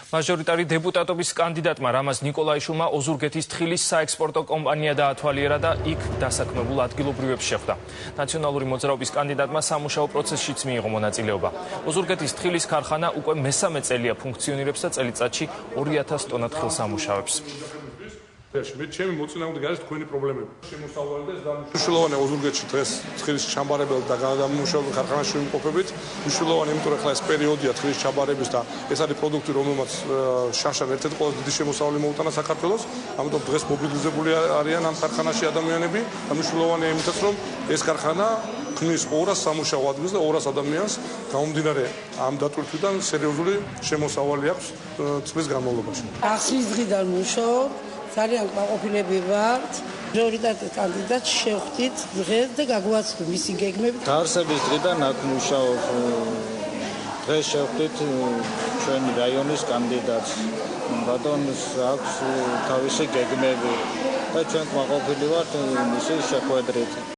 მაჟორიტარი დეპუტატობის კანდიდატმა რამაზ ნიკოლაიშვილმა ოზურგეთის თხილის საექსპორტო კომპანია დაათვალიერა და იქ დასაქმებულ ადგილობრივებს შეხვდა. ნაციონალური მოძრაობის კანდიდატმა სამუშაო პროცესშიც მიიღო მონაწილეობა. ოზურგეთის თხილის ქარხანა უკვე მესამე წელია ფუნქციონირებს და წელიწადში 2000 ტონა თხილს ამუშავებს. ჩემი მოწინააღმდეგე არის თქვენი პრობლემები. შემოსავალი და მნიშვნელოვანია ოზურგეთში დღეს თხილის ჩამბარებელ და გადამამუშავებელ ქარხანაში ვიმყოფებით. მნიშვნელოვანია, იმიტომ რომ ახლა ეს პერიოდია თხილის ჩამბარების და ეს არის პროდუქტი, რომელმაც შანშან ერთ-ერთი ყველაზე დიდი შემოსავალი მოუტანა საქართველოს. ამიტომ დღეს მობილიზებული არიან ამ ქარხანაში ადამიანები. მნიშვნელოვანია იმითაც, რომ ეს ქარხანა ქმნის 200 სამუშაო ადგილს და 200 ადამიანს გამომდინარე ამ დატვირთვიდან სერიოზული შემოსავალი აქვს წლის განმავლობაში. ახსნის დღიდან მუშაობ. ძალიან კმაყოფილები ვართ. პრიორიტეტის კანდიდატს შევხვდით დღეს და გაგვაცნო მისი გეგმები. დაარსების დღიდან აქ მუშაობ. დღეს შევხვდით ჩვენი რაიონის კანდიდატს. ბატონს აქვს თავისი გეგმები და ჩვენ კმაყოფილი ვართ მისი შეხვედრით.